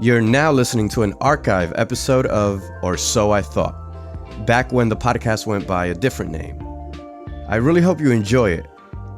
You're now listening to an archive episode of Or So I Thought, back when the podcast went by a different name. I really hope you enjoy it,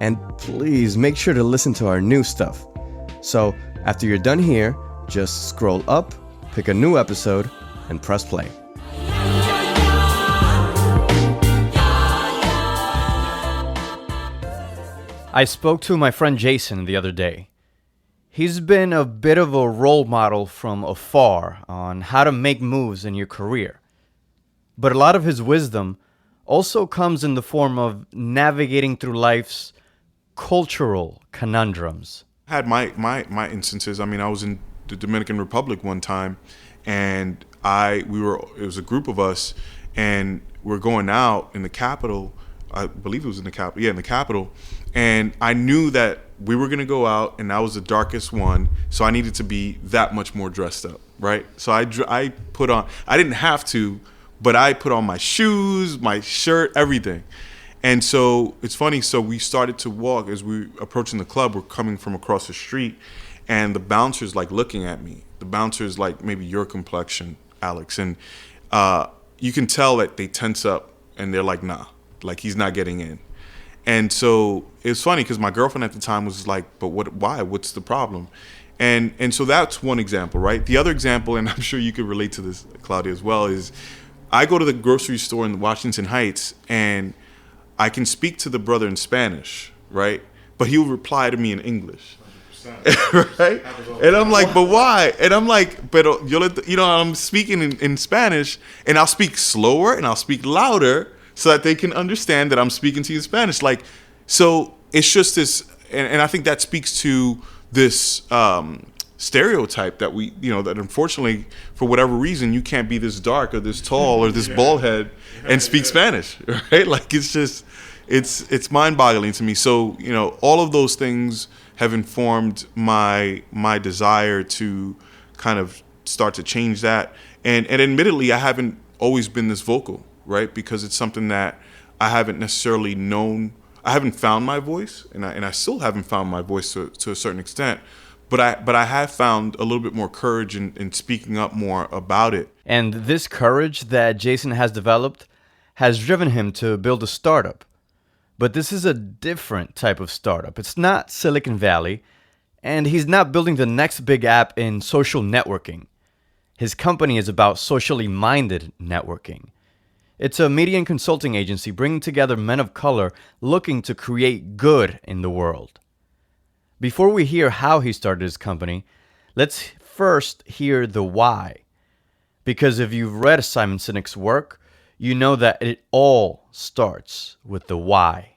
and please make sure to listen to our new stuff. So after you're done here, just scroll up, pick a new episode, and press play. I spoke to my friend Jason the other day. He's been a bit of a role model from afar on how to make moves in your career. But a lot of his wisdom also comes in the form of navigating through life's cultural conundrums. I had my instances. I mean, I was in the Dominican Republic one time, and it was a group of us, and we're going out in the capital. I believe it was in the capital. Yeah, in the capital. And I knew that we were going to go out, and that was the darkest one, so I needed to be that much more dressed up, right? So I put on, I didn't have to, but I put on my shoes, my shirt, everything. And so it's funny, so we started to walk as we were approaching the club. We're coming from across the street, and the bouncer's like looking at me. The bouncer's like maybe your complexion, Alex. And you can tell that they tense up, and they're like, nah, like he's not getting in. And so it's funny because my girlfriend at the time was like, but why? What's the problem? And so that's one example, right? The other example, and I'm sure you could relate to this, Claudia, as well, is I go to the grocery store in Washington Heights, and I can speak to the brother in Spanish, right? But he'll reply to me in English. Right? And I'm like, but why? And I'm like, but I'm speaking in Spanish, and I'll speak slower and I'll speak louder so that they can understand that I'm speaking to you in Spanish. Like, so it's just this, and I think that speaks to this stereotype that that unfortunately, for whatever reason, you can't be this dark or this tall or this bald head and speak Spanish, right? Like, it's just, it's mind-boggling to me. So, all of those things have informed my desire to kind of start to change that. And admittedly, I haven't always been this vocal, right? Because it's something that I haven't necessarily known. I haven't found my voice, and I still haven't found my voice to a certain extent. But I have found a little bit more courage in speaking up more about it. And this courage that Jason has developed has driven him to build a startup. But this is a different type of startup. It's not Silicon Valley, and he's not building the next big app in social networking. His company is about socially minded networking. It's a media and consulting agency bringing together men of color looking to create good in the world. Before we hear how he started his company, let's first hear the why. Because if you've read Simon Sinek's work, you know that it all starts with the why.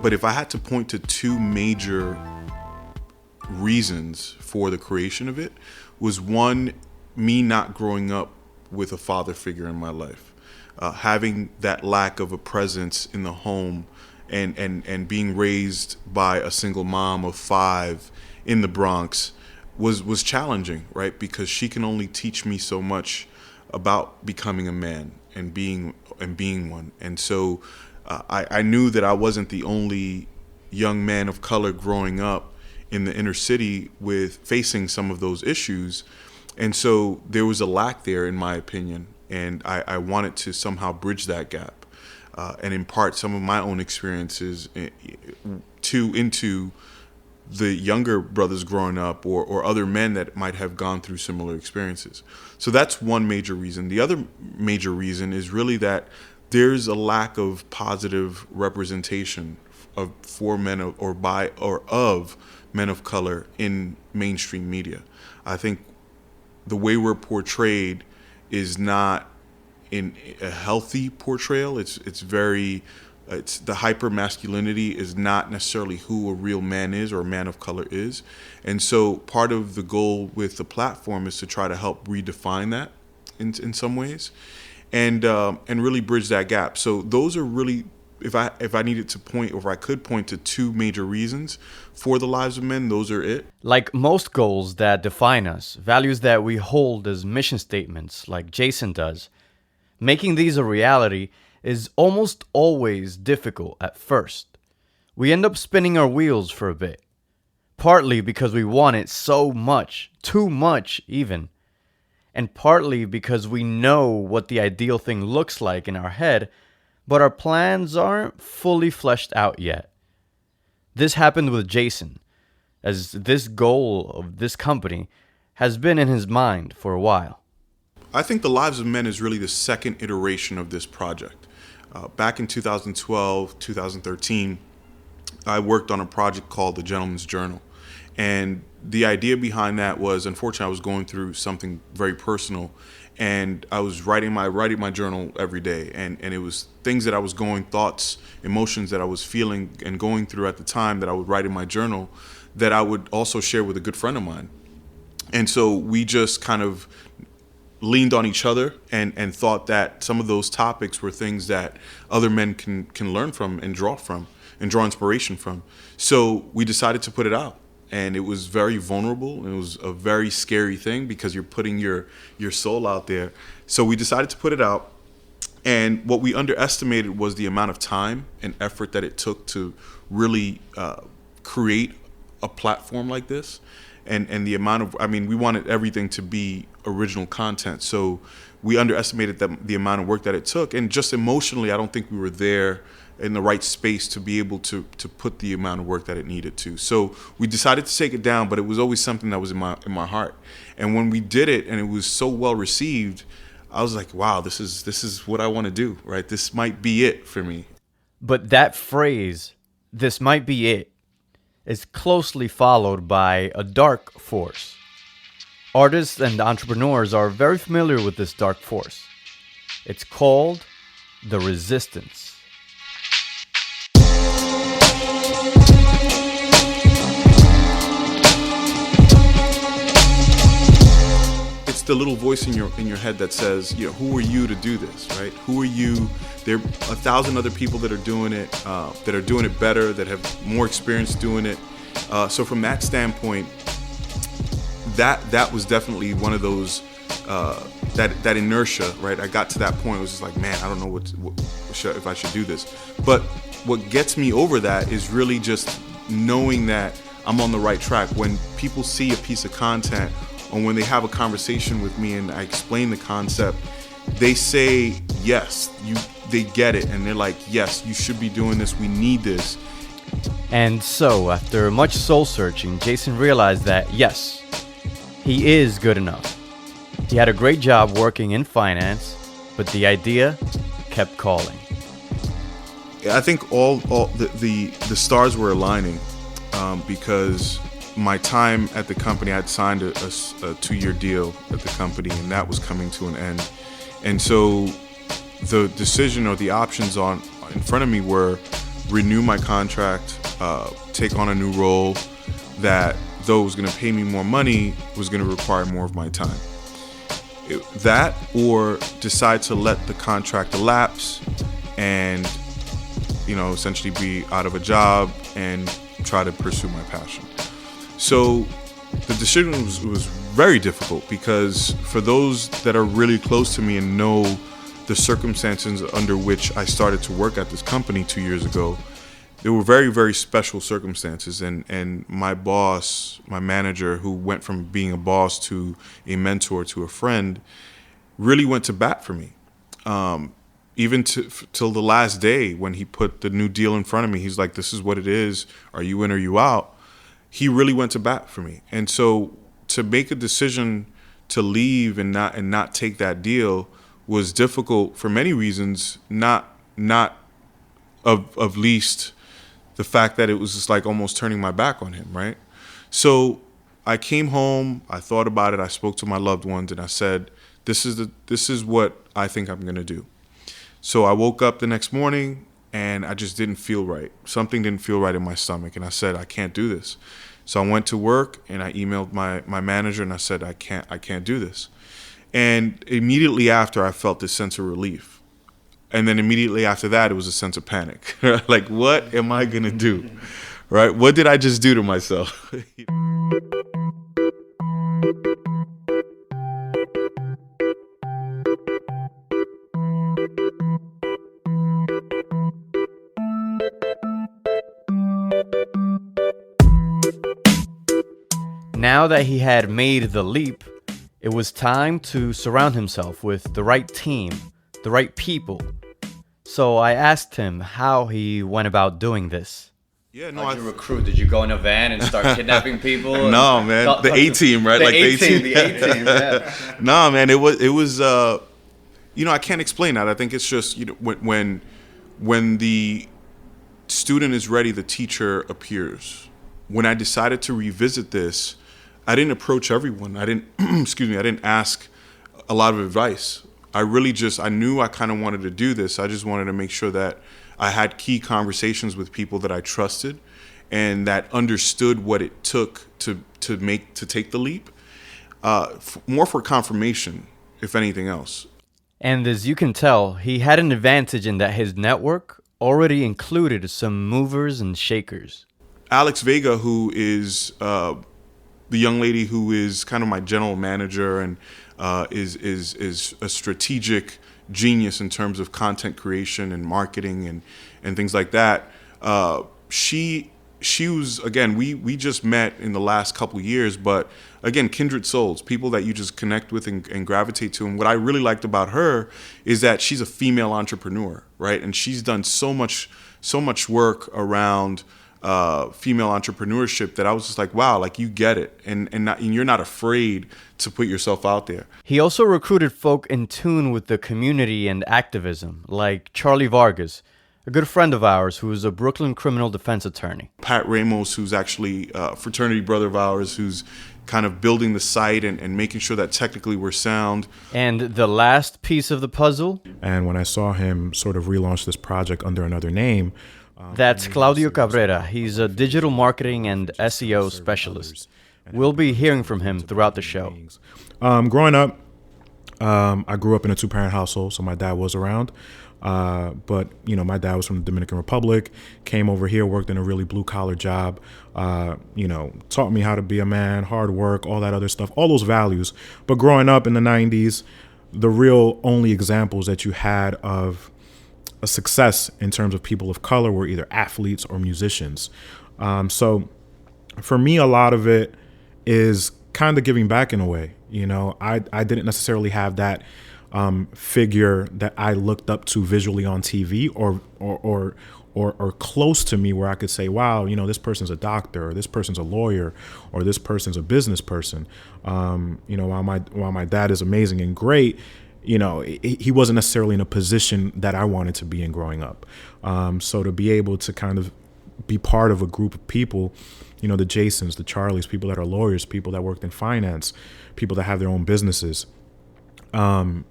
But if I had to point to two major reasons for the creation of it, was one, me not growing up with a father figure in my life, having that lack of a presence in the home, and being raised by a single mom of 5 in the Bronx was challenging, right? Because she can only teach me so much about becoming a man and being one. And so I knew that I wasn't the only young man of color growing up in the inner city with facing some of those issues. And so there was a lack there, in my opinion, and I wanted to somehow bridge that gap and impart some of my own experiences into the younger brothers growing up or other men that might have gone through similar experiences. So that's one major reason. The other major reason is really that there's a lack of positive representation for men of men of color in mainstream media. I think the way we're portrayed is not in a healthy portrayal. It's the hyper masculinity is not necessarily who a real man is or a man of color is. And so part of the goal with the platform is to try to help redefine that in some ways, and really bridge that gap. So those are really, if I needed to point, or if I could point to two major reasons for the lives of men, those are it. Like most goals that define us, values that we hold as mission statements, like Jason does, Making these a reality is almost always difficult at first. We end up spinning our wheels for a bit, partly because we want it so much, too much even, and partly because we know what the ideal thing looks like in our head, but our plans aren't fully fleshed out yet. This happened with Jason, as this goal of this company has been in his mind for a while. I think The Lives of Men is really the second iteration of this project. Back in 2012, 2013, I worked on a project called The Gentleman's Journal. And the idea behind that was, unfortunately, I was going through something very personal, and I was writing my journal every day, and it was things that I was thoughts, emotions that I was feeling and going through at the time that I would write in my journal that I would also share with a good friend of mine. And so we just kind of leaned on each other and thought that some of those topics were things that other men can learn from and draw inspiration from. So we decided to put it out. And it was very vulnerable. It was a very scary thing because you're putting your soul out there. So we decided to put it out. And what we underestimated was the amount of time and effort that it took to really create a platform like this. And the amount of, we wanted everything to be original content. So we underestimated the amount of work that it took. And just emotionally, I don't think we were there in the right space to be able to put the amount of work that it needed to. So we decided to take it down, but it was always something that was in my heart. And when we did it and it was so well received, I was like, wow, this is what I want to do, right? This might be it for me. But that phrase, "this might be it," is closely followed by a dark force. Artists and entrepreneurs are very familiar with this dark force. It's called the resistance. It's the little voice in your head that says, who are you to do this, right? Who are you? There are 1,000 other people that are doing it better, that have more experience doing it. So from that standpoint, that was definitely one of those that inertia, right? I got to that point. It was just like, man, I don't know if I should do this. But what gets me over that is really just knowing that I'm on the right track. When people see a piece of content, or when they have a conversation with me and I explain the concept, they say yes, they get it, and they're like, yes, you should be doing this. We need this. And so, after much soul searching, Jason realized that yes, he is good enough. He had a great job working in finance, but the idea kept calling. I think all the stars were aligning because my time at the company, I'd signed a 2-year deal at the company, and that was coming to an end. And so the decision or the options in front of me were renew my contract, take on a new role that, though it was going to pay me more money, was going to require more of my time. That, or decide to let the contract elapse and, essentially be out of a job and try to pursue my passion. So the decision was very difficult because for those that are really close to me and know the circumstances under which I started to work at this company 2 years ago, there were very, very special circumstances. And my boss, my manager, who went from being a boss to a mentor to a friend, really went to bat for me. Even till the last day when he put the new deal in front of me, he's like, this is what it is. Are you in or you out? He really went to bat for me. And so to make a decision to leave and not take that deal was difficult for many reasons, not of least the fact that it was just like almost turning my back on him, right? So I came home, I thought about it, I spoke to my loved ones, and I said, this is what I think I'm gonna do. So I woke up the next morning and I just didn't feel right. Something didn't feel right in my stomach, and I said, I can't do this. So I went to work and I emailed my manager and I said, I can't do this. And immediately after, I felt this sense of relief. And then immediately after that, it was a sense of panic. Like, what am I gonna do? Right? What did I just do to myself? Now that he had made the leap, it was time to surround himself with the right team, the right people. So I asked him how he went about doing this. Yeah, no, How'd you recruit? Did you go in a van and start kidnapping people? No, man. The A team, right? The Like A team, the A team. Yeah. No, man. It was. I can't explain that. I think it's just when the student is ready, the teacher appears. When I decided to revisit this, I didn't approach everyone. I didn't. Excuse me. I didn't ask a lot of advice. I knew I kind of wanted to do this. I just wanted to make sure that I had key conversations with people that I trusted and that understood what it took to take the leap. More for confirmation, if anything else. And as you can tell, he had an advantage in that his network already included some movers and shakers. Alex Vega, who is the young lady who is kind of my general manager and is a strategic genius in terms of content creation and marketing and things like that. She was, again, we just met in the last couple years, but again, kindred souls, people that you just connect with and gravitate to. And what I really liked about her is that she's a female entrepreneur, right? And she's done so much work around female entrepreneurship that I was just like, wow, like you get it. And you're not afraid to put yourself out there. He also recruited folk in tune with the community and activism, like Charlie Vargas, a good friend of ours who is a Brooklyn criminal defense attorney. Pat Ramos, who's actually a fraternity brother of ours, who's kind of building the site and making sure that technically we're sound. And the last piece of the puzzle? And when I saw him sort of relaunch this project under another name, that's Claudio Cabrera. He's a digital marketing and SEO specialist. We'll be hearing from him throughout the show. Growing up, I grew up in a two-parent household, so my dad was around. But, my dad was from the Dominican Republic, came over here, worked in a really blue-collar job, taught me how to be a man, hard work, all that other stuff, all those values. But growing up in the 90s, the real only examples that you had of a success in terms of people of color were either athletes or musicians. So for me, a lot of it is kind of giving back in a way. I didn't necessarily have that figure that I looked up to visually on TV or close to me where I could say, wow, this person's a doctor, or this person's a lawyer, or this person's a business person. While my dad is amazing and great, he wasn't necessarily in a position that I wanted to be in growing up. So to be able to kind of be part of a group of people, the Jasons, the Charlies, people that are lawyers, people that worked in finance, people that have their own businesses, and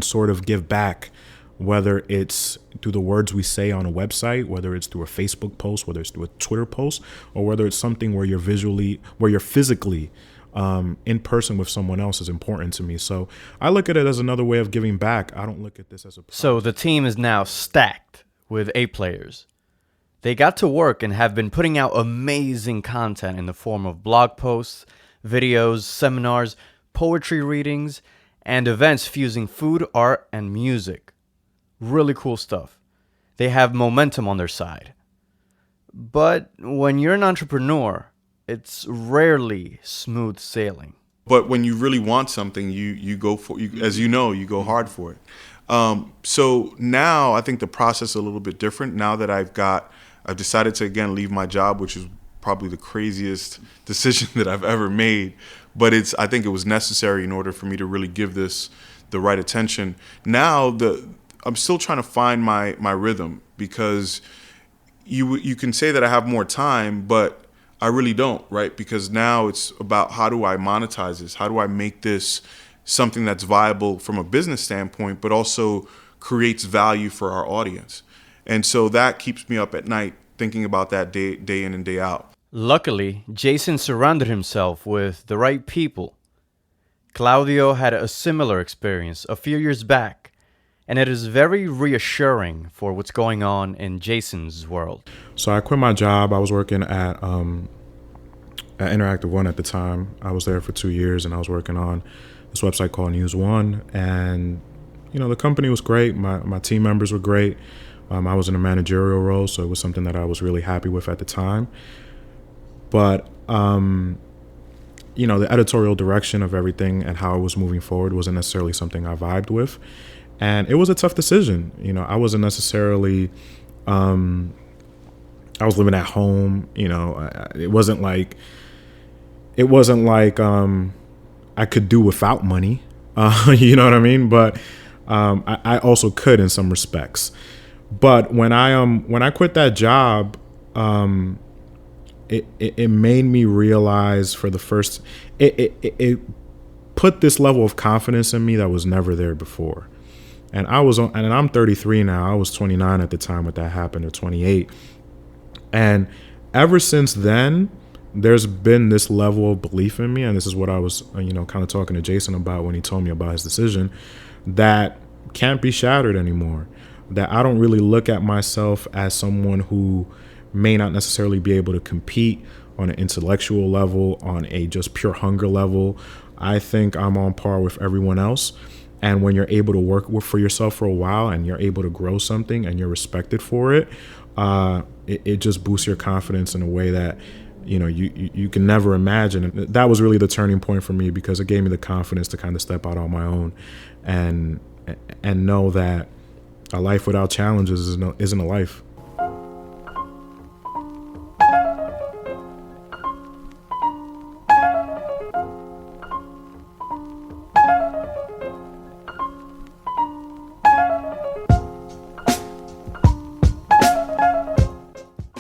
sort of give back, whether it's through the words we say on a website, whether it's through a Facebook post, whether it's through a Twitter post, or whether it's something where you're physically in person with someone else is important to me. So I look at it as another way of giving back. I don't look at this as a project. So the team is now stacked with A players. They got to work and have been putting out amazing content in the form of blog posts, videos, seminars, poetry readings, and events fusing food, art, and music. Really cool stuff. They have momentum on their side. But when you're an entrepreneur, it's rarely smooth sailing. But when you really want something, you go for it. As you know, you go hard for it. So now I think the process is a little bit different. Now that I've decided to, again, leave my job, which is probably the craziest decision that I've ever made. But I think it was necessary in order for me to really give this the right attention. Now I'm still trying to find my rhythm, because you can say that I have more time, but I really don't, right? Because now it's about, how do I monetize this? How do I make this something that's viable from a business standpoint, but also creates value for our audience? And so that keeps me up at night thinking about that day in and day out. Luckily, Jason surrounded himself with the right people. Claudio had a similar experience a few years back, and it is very reassuring for what's going on in Jason's world. So I quit my job. I was working at Interactive One at the time. I was there for 2 years, and I was working on this website called News One. And, the company was great. My team members were great. I was in a managerial role, so it was something that I was really happy with at the time. But the editorial direction of everything and how it was moving forward wasn't necessarily something I vibed with. And it was a tough decision. I wasn't necessarily, I was living at home. It wasn't like I could do without money. You know what I mean? But I also could in some respects. But when I quit that job, it made me realize for the first, it put this level of confidence in me that was never there before. And I'm 33 now. I was 29 at the time when that happened, or 28. And ever since then, there's been this level of belief in me, and this is what I was, kind of talking to Jason about when he told me about his decision, that can't be shattered anymore. That I don't really look at myself as someone who may not necessarily be able to compete on an intellectual level, on a just pure hunger level. I think I'm on par with everyone else. And when you're able to work for yourself for a while and you're able to grow something and you're respected for it, it just boosts your confidence in a way that you can never imagine. And that was really the turning point for me, because it gave me the confidence to kind of step out on my own and know that a life without challenges isn't a life.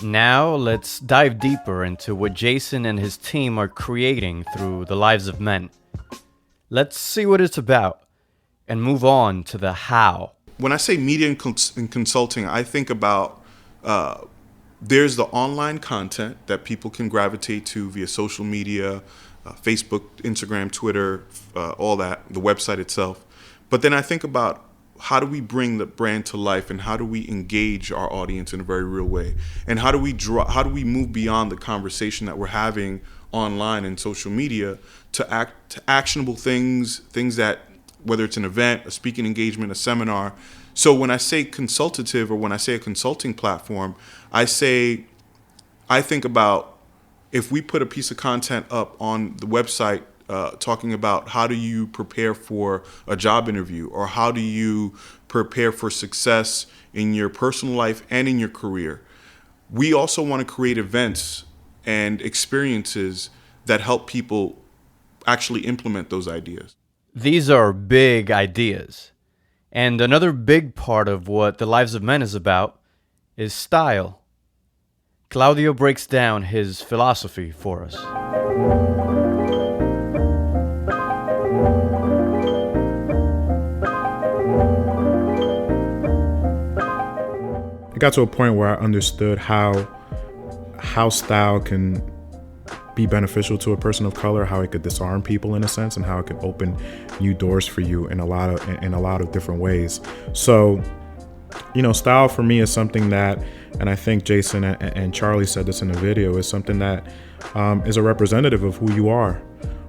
Now, let's dive deeper into what Jason and his team are creating through the lives of men. Let's see what it's about and move on to the how. When I say media and consulting, I think about there's the online content that people can gravitate to via social media, Facebook, Instagram, Twitter, all that, the website itself. But then I think about, how do we bring the brand to life, and how do we engage our audience in a very real way? And how do we move beyond the conversation that we're having online and social media to actionable things that, whether it's an event, a speaking engagement, a seminar. So when I say consultative, or when I say a consulting platform, I think about, if we put a piece of content up on the website talking about how do you prepare for a job interview, or how do you prepare for success in your personal life and in your career. We also want to create events and experiences that help people actually implement those ideas. These are big ideas. And another big part of what The Lives of Men is about is style. Claudio breaks down his philosophy for us. It got to a point where I understood how style can be beneficial to a person of color, how it could disarm people in a sense, and how it can open new doors for you in a lot of different ways. So, style for me is something that, and I think Jason and Charlie said this in the video, is something that is a representative of who you are,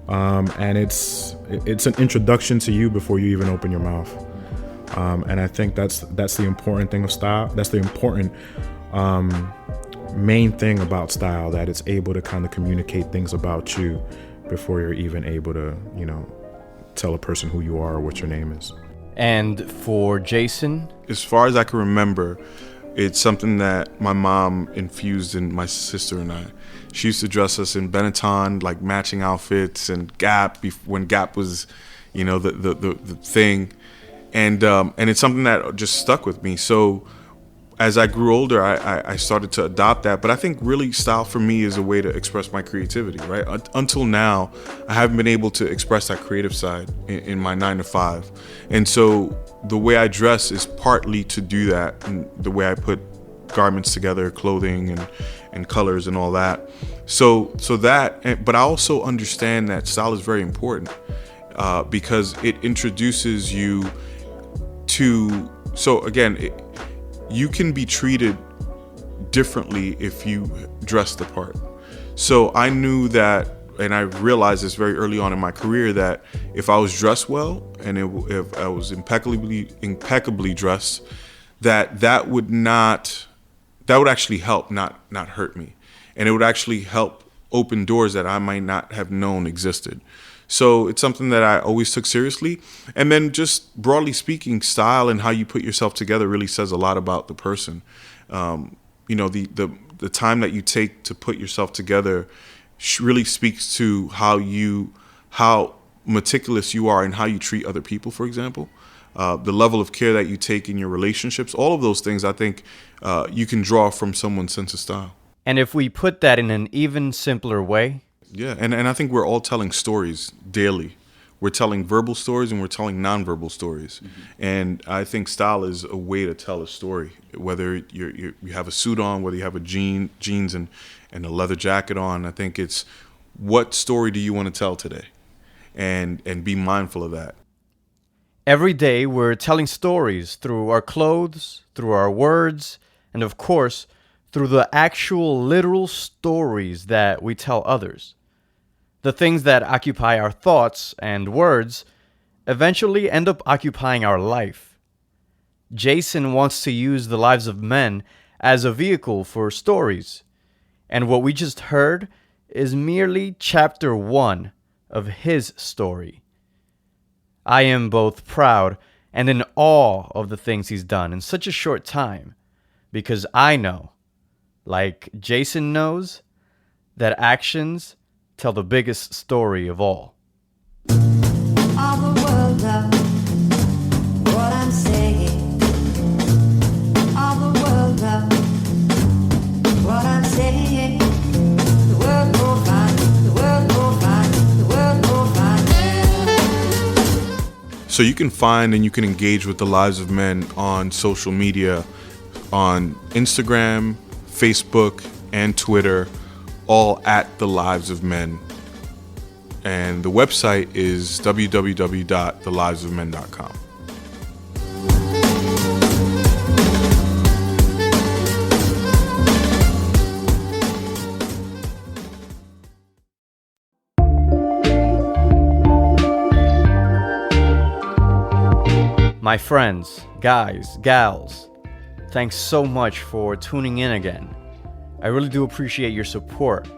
and it's an introduction to you before you even open your mouth. And I think that's the important thing of style. That's the important main thing about style, that it's able to kind of communicate things about you before you're even able to, tell a person who you are or what your name is. And for Jason? As far as I can remember, it's something that my mom infused in my sister and I. She used to dress us in Benetton, like matching outfits, and Gap, when Gap was, the thing. And it's something that just stuck with me. So as I grew older, I started to adopt that. But I think really style for me is a way to express my creativity, right? Until now, I haven't been able to express that creative side in my 9 to 5. And so the way I dress is partly to do that, and the way I put garments together, clothing and colors and all that. So that, but I also understand that style is very important because it introduces you to, so again, you can be treated differently if you dress the part. So I knew that, and I realized this very early on in my career, that if I was dressed well, and if I was impeccably dressed, that would actually help, not hurt me. And it would actually help open doors that I might not have known existed. So it's something that I always took seriously. And then just broadly speaking, style and how you put yourself together really says a lot about the person. The time that you take to put yourself together really speaks to how meticulous you are and how you treat other people, for example. The level of care that you take in your relationships, all of those things I think you can draw from someone's sense of style. And if we put that in an even simpler way, Yeah, and I think we're all telling stories daily. We're telling verbal stories and we're telling nonverbal stories. And I think style is a way to tell a story. Whether you have a suit on, whether you have a jeans and a leather jacket on, I think it's what story do you want to tell today? And be mindful of that. every day we're telling stories through our clothes, through our words, and of course, through the actual literal stories that we tell others. The things that occupy our thoughts and words eventually end up occupying our life. Jason wants to use the lives of men as a vehicle for stories, and what we just heard is merely chapter 1 of his story. I am both proud and in awe of the things he's done in such a short time, because I know, like Jason knows, that actions tell the biggest story of all. All the world knows what I'm saying. All the world knows what I'm saying. The world will find, the world will find, the world will find. So you can find and you can engage with the lives of men on social media, on Instagram, Facebook, and Twitter, all at The Lives of Men. And the website is www.thelivesofmen.com. My friends, guys, gals, thanks so much for tuning in again. I really do appreciate your support.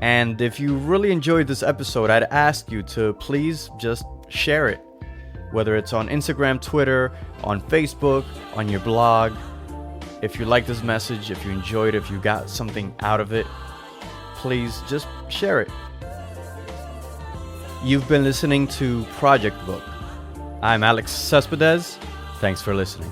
And if you really enjoyed this episode, I'd ask you to please just share it. Whether it's on Instagram, Twitter, on Facebook, on your blog. If you like this message, if you enjoyed it, if you got something out of it, please just share it. You've been listening to Project Book. I'm Alex Cespedes. Thanks for listening.